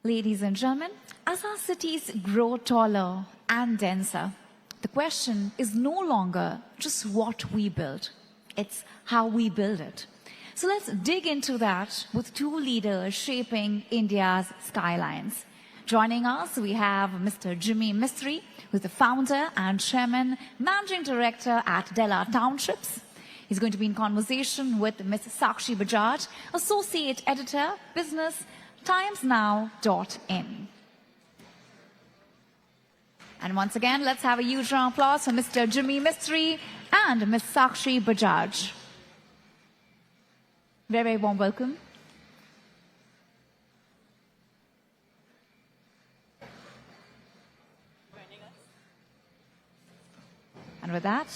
Ladies and gentlemen, as our cities grow taller and denser, the question is no longer just what we build, it's how we build it. So let's dig into that with two leaders shaping India's skylines. Joining us, we have Mr. Jimmy Mistry, who's the founder and chairman, managing director at Della Townships. He's going to be in conversation with Ms. Sakshi Bajaj, associate editor, business, timesnow.in. And once again, let's have a huge round of applause for Mr. Jimmy Mistry and Ms. Sakshi Bajaj. Very, very warm welcome. And with that,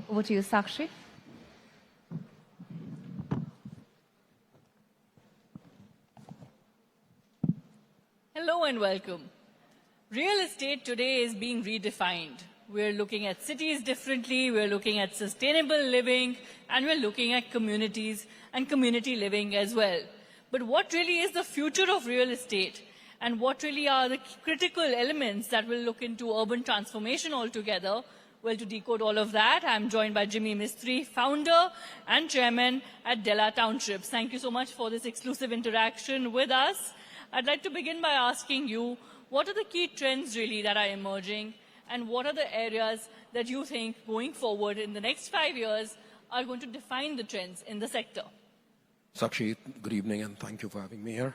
over to you, Sakshi. Hello and welcome. Real estate today is being redefined. We're looking at cities differently, we're looking at sustainable living, and we're looking at communities and community living as well. But what really is the future of real estate? And what really are the critical elements that will look into urban transformation altogether? Well, to decode all of that, I'm joined by Jimmy Mistry, founder and chairman at Della Townships. Thank you so much for this exclusive interaction with us. I'd like to begin by asking you, what are the key trends really that are emerging, and what are the areas that you think going forward in the next 5 years are going to define the trends in the sector? Sakshi, good evening and thank you for having me here.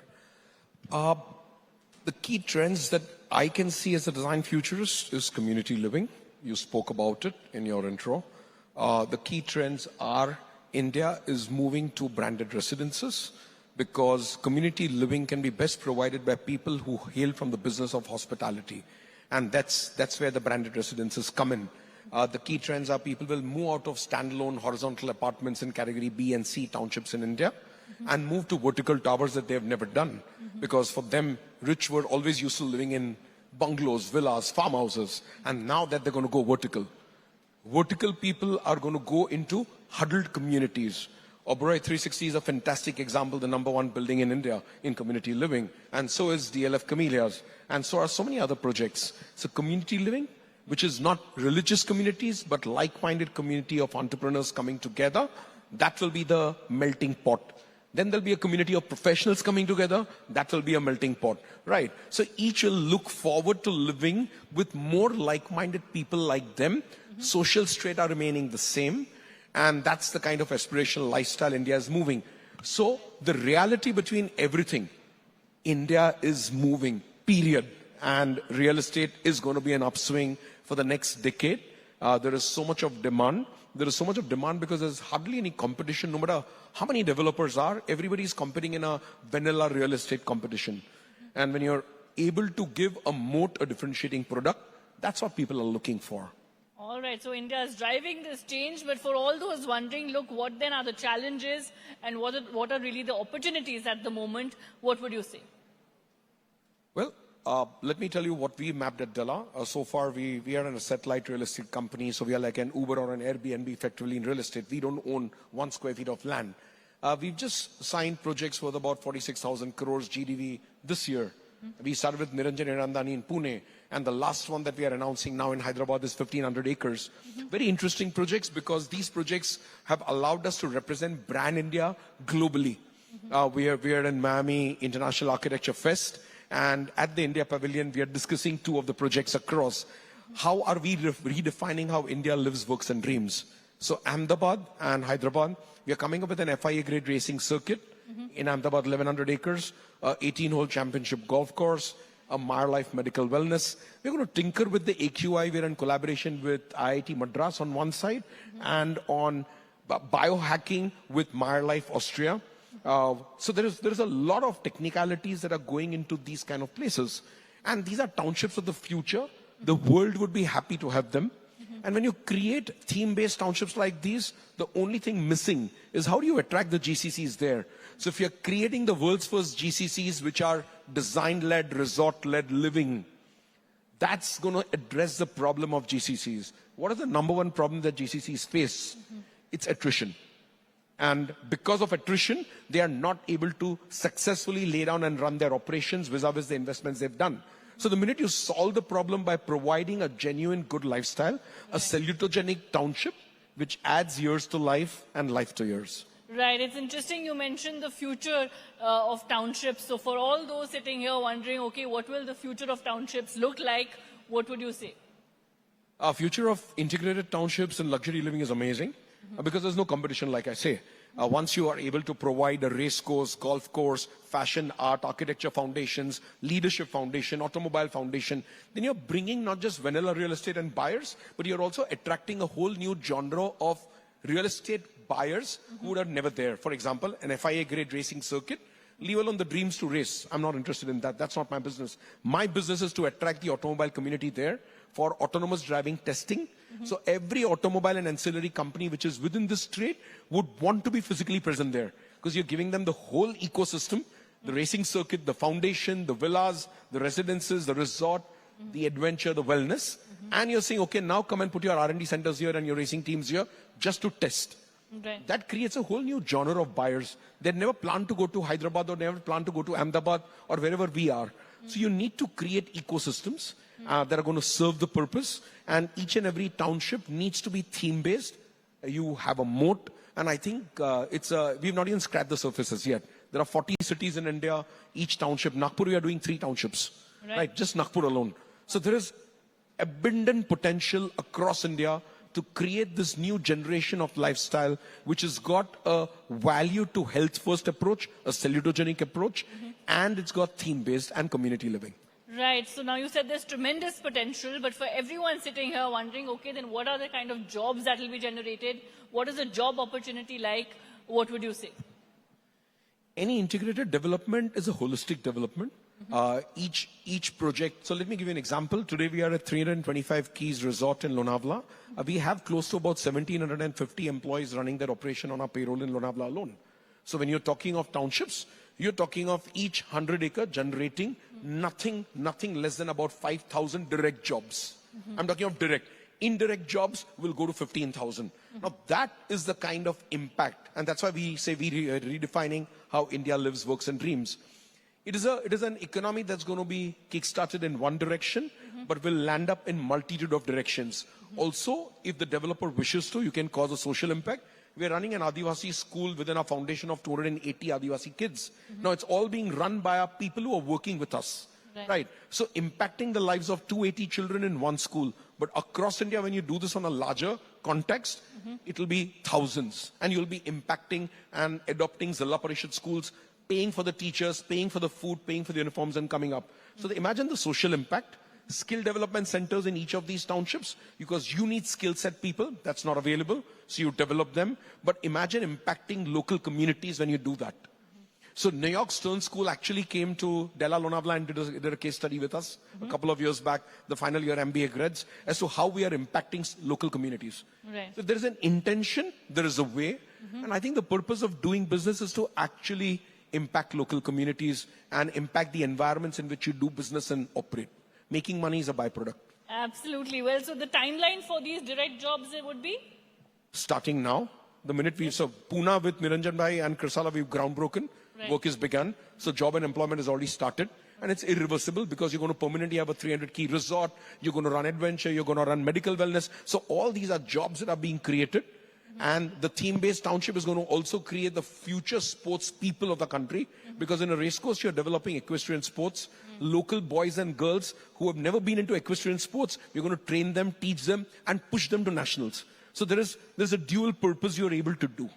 The key trends that I can see as a design futurist is community living. You spoke about it in your intro. The key trends are India is moving to branded residences, because community living can be best provided by people who hail from the business of hospitality. And that's where the branded residences come in. The key trends are people will move out of standalone horizontal apartments in category B and C townships in India and move to vertical towers that they have never done. Because for them, rich were always used to living in bungalows, villas, farmhouses. And now that they're going to go vertical people are going to go into huddled communities. Oberoi 360 is a fantastic example, the #1 building in India in community living, and so is DLF Camellias, and so are so many other projects. So community living, which is not religious communities, but like-minded community of entrepreneurs coming together, that will be the melting pot. Then there'll be a community of professionals coming together, that will be a melting pot, right? So each will look forward to living with more like-minded people like them. Social strata remaining the same. And that's the kind of aspirational lifestyle India is moving. So the reality between everything, India is moving, period. And real estate is going to be an upswing for the next decade. There is so much of demand. There is so much of demand because there's hardly any competition. No matter how many developers are, everybody is competing in a vanilla real estate competition. And when you're able to give a moat, a differentiating product, that's what people are looking for. All right, so India is driving this change, but for all those wondering, look, what then are the challenges and what are really the opportunities at the moment? What would you say? Well, let me tell you what we mapped at Della. So far, we are in a satellite real estate company, so we are like an Uber or an Airbnb effectively in real estate. We don't own 1 square feet of land. We've just signed projects worth about 46,000 crores GDV this year. We started with Niranjan Hirandani in Pune, and the last one that we are announcing now in Hyderabad is 1,500 acres. Very interesting projects because these projects have allowed us to represent brand India globally. We are in Miami International Architecture Fest, and at the India Pavilion, we are discussing 2 of the projects across. How are we redefining how India lives, works, and dreams? So Ahmedabad and Hyderabad, we are coming up with an FIA grade racing circuit in Ahmedabad, 1,100 acres, 18-hole championship golf course, a Meyer Life medical wellness. We're going to tinker with the AQI. We're in collaboration with IIT Madras on one side and on biohacking with Meyer Life Austria. So there is a lot of technicalities that are going into these kind of places. And these are townships of the future. The world would be happy to have them. And when you create theme-based townships like these, the only thing missing is how do you attract the GCCs there? So if you're creating the world's first GCCs, which are design-led, resort-led living, that's going to address the problem of GCCs. What is the #1 problem that GCCs face? It's attrition. And because of attrition, they are not able to successfully lay down and run their operations vis-a-vis the investments they've done. So the minute you solve the problem by providing a genuine good lifestyle, a salutogenic township, which adds years to life and life to years. Right. It's interesting you mentioned the future of townships. So for all those sitting here wondering, okay, what will the future of townships look like? What would you say? Our future of integrated townships and luxury living is amazing because there's no competition, like I say. Once you are able to provide a race course, golf course, fashion, art, architecture foundations, leadership foundation, automobile foundation, then you're bringing not just vanilla real estate and buyers, but you're also attracting a whole new genre of real estate buyers who are never there. For example, an FIA grade racing circuit, leave alone the dreams to race. I'm not interested in that. That's not my business. My business is to attract the automobile community there for autonomous driving testing. So every automobile and ancillary company which is within this trade would want to be physically present there because you're giving them the whole ecosystem, the racing circuit, the foundation, the villas, the residences, the resort, the adventure, the wellness. And you're saying, okay, now come and put your R&D centers here and your racing teams here just to test. Right. That creates a whole new genre of buyers. They never plan to go to Hyderabad or never plan to go to Ahmedabad or wherever we are. So you need to create ecosystems that are going to serve the purpose. And each and every township needs to be theme-based. You have a moat. And I think we've not even scratched the surfaces yet. There are 40 cities in India, each township. Nagpur, we are doing 3 townships. Right? Just Nagpur alone. So there is abundant potential across India to create this new generation of lifestyle, which has got a value to health first approach, a salutogenic approach, and it's got theme-based and community living. Right. So now you said there's tremendous potential, but for everyone sitting here wondering, okay, then what are the kind of jobs that will be generated? What is the job opportunity like? What would you say? Any integrated development is a holistic development. Each project. So let me give you an example. Today we are at 325 Keys Resort in Lonavala. We have close to about 1,750 employees running their operation on our payroll in Lonavala alone. So when you're talking of townships, you're talking of each 100-acre generating nothing less than about 5,000 direct jobs. I'm talking of direct. Indirect jobs will go to 15,000. Now that is the kind of impact, and that's why we say we are redefining how India lives, works, and dreams. It is an economy that's going to be kickstarted in one direction, but will land up in multitude of directions. Also, if the developer wishes to, you can cause a social impact. We are running an Adivasi school within our foundation of 280 Adivasi kids. Now, it's all being run by our people who are working with us. Right. So impacting the lives of 280 children in one school. But across India, when you do this on a larger context, it will be thousands. And you'll be impacting and adopting Zilla Parishad schools, paying for the teachers, paying for the food, paying for the uniforms and coming up. So imagine the social impact. Skill development centers in each of these townships, because you need skill set people, that's not available, so you develop them. But imagine impacting local communities when you do that. So New York Stern School actually came to Della Lonavala and did a case study with us a couple of years back, the final year MBA grads, as to how we are impacting local communities. Right. So there is an intention, there is a way, and I think the purpose of doing business is to actually impact local communities and impact the environments in which you do business and operate. Making money is a byproduct. Absolutely. Well, so the timeline for these direct jobs would be? Starting now. The minute so Pune with Niranjan Bhai and Krisala, we've groundbroken. Right. Work is begun. So job and employment has already started. And it's irreversible because you're going to permanently have a 300-key resort. You're going to run adventure. You're going to run medical wellness. So all these are jobs that are being created. And the theme-based township is going to also create the future sports people of the country. Because in a racecourse, you're developing equestrian sports. Local boys and girls who have never been into equestrian sports, you're going to train them, teach them, and push them to nationals. So there's a dual purpose you're able to do.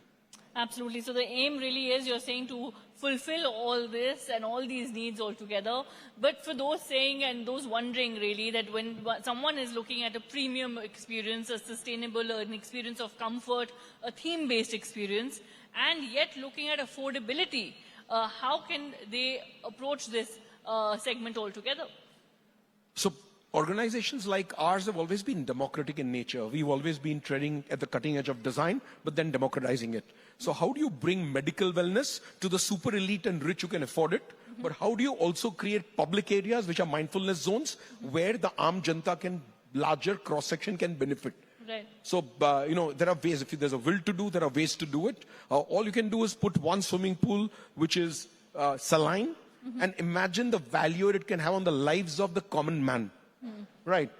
Absolutely. So the aim really is, you're saying, to fulfill all this and all these needs altogether. But for those saying and those wondering really that when someone is looking at a premium experience, a sustainable, an experience of comfort, a theme-based experience, and yet looking at affordability, how can they approach this segment altogether? So organizations like ours have always been democratic in nature. We've always been treading at the cutting edge of design, but then democratizing it. So how do you bring medical wellness to the super elite and rich who can afford it? But how do you also create public areas which are mindfulness zones where the Aam Janta can, larger cross-section can benefit? Right. So, there are ways. If there's a will to do, there are ways to do it. All you can do is put one swimming pool, which is saline, and imagine the value it can have on the lives of the common man. Right.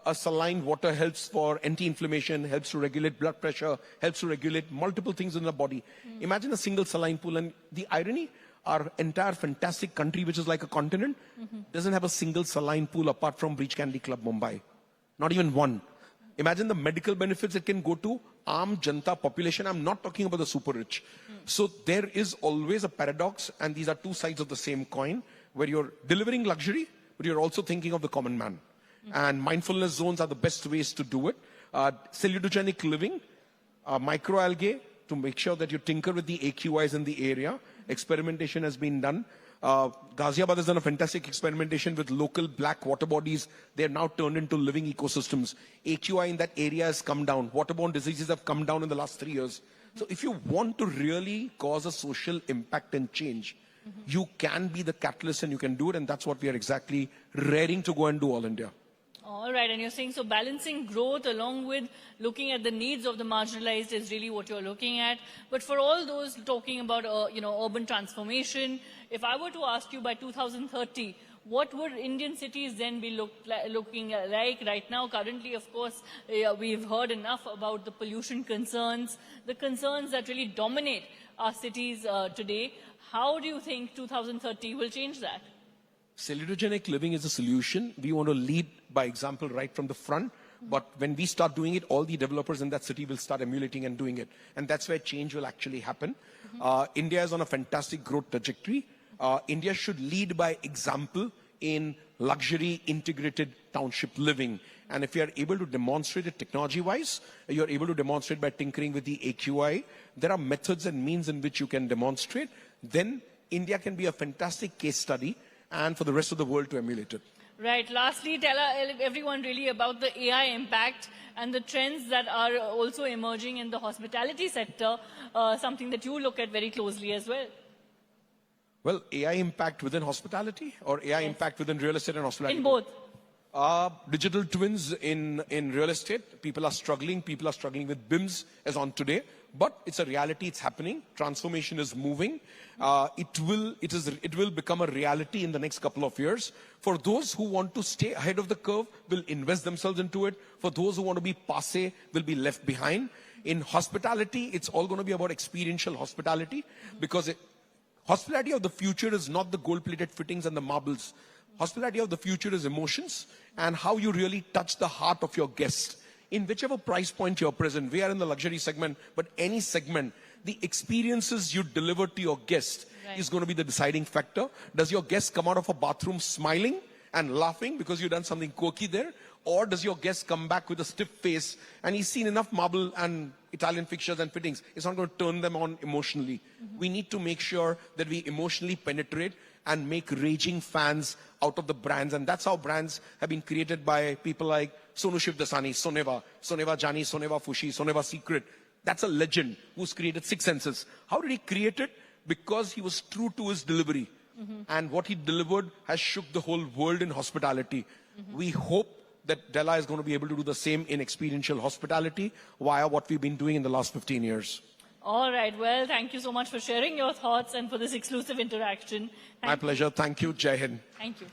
A saline water helps for anti-inflammation, helps to regulate blood pressure, helps to regulate multiple things in the body. Imagine a single saline pool. And the irony, our entire fantastic country, which is like a continent, doesn't have a single saline pool apart from Breach Candy Club, Mumbai. Not even one. Imagine the medical benefits it can go to Aam Janta population. I'm not talking about the super rich. So there is always a paradox, and these are two sides of the same coin, where you're delivering luxury, but you're also thinking of the common man. And mindfulness zones are the best ways to do it. Salutogenic living, microalgae, to make sure that you tinker with the AQIs in the area. Experimentation has been done. Ghaziabad has done a fantastic experimentation with local black water bodies. They're now turned into living ecosystems. AQI in that area has come down. Waterborne diseases have come down in the last 3 years. So if you want to really cause a social impact and change, you can be the catalyst and you can do it. And that's what we are exactly raring to go and do all India. All right, and you're saying so balancing growth along with looking at the needs of the marginalized is really what you're looking at. But for all those talking about, urban transformation, if I were to ask you by 2030, what would Indian cities then be looking like right now? Currently, of course, we've heard enough about the pollution concerns, the concerns that really dominate our cities today. How do you think 2030 will change that? Salutogenic living is a solution. We want to lead by example right from the front. But when we start doing it, all the developers in that city will start emulating and doing it. And that's where change will actually happen. India is on a fantastic growth trajectory. India should lead by example in luxury integrated township living. And if you are able to demonstrate it technology-wise, you're able to demonstrate by tinkering with the AQI. There are methods and means in which you can demonstrate. Then India can be a fantastic case study and for the rest of the world to emulate it. Right. Lastly, tell everyone really about the AI impact and the trends that are also emerging in the hospitality sector, something that you look at very closely as well. Well, AI impact within hospitality or AI impact within real estate and hospitality? In both. Digital twins in real estate. People are struggling. People are struggling with BIMs as on today. But it's a reality. It's happening. Transformation is moving. It will become a reality in the next couple of years. For those who want to stay ahead of the curve, will invest themselves into it. For those who want to be passé, will be left behind. In hospitality, it's all going to be about experiential hospitality, because hospitality of the future is not the gold-plated fittings and the marbles. Hospitality of the future is emotions and how you really touch the heart of your guest. In whichever price point you're present, we are in the luxury segment, but any segment, the experiences you deliver to your guest is going to be the deciding factor. Does your guest come out of a bathroom smiling and laughing because you've done something quirky there? Or does your guest come back with a stiff face and he's seen enough marble and Italian fixtures and fittings? It's not going to turn them on emotionally. We need to make sure that we emotionally penetrate and make raging fans out of the brands. And that's how brands have been created by people like Sonu Shivdasani, Soneva Jani, Soneva Fushi, Soneva Secret. That's a legend who's created Six Senses. How did he create it? Because he was true to his delivery. And what he delivered has shook the whole world in hospitality. We hope that Della is going to be able to do the same in experiential hospitality via what we've been doing in the last 15 years. All right. Well, thank you so much for sharing your thoughts and for this exclusive interaction. My pleasure. Thank you. Jai Hind. Thank you.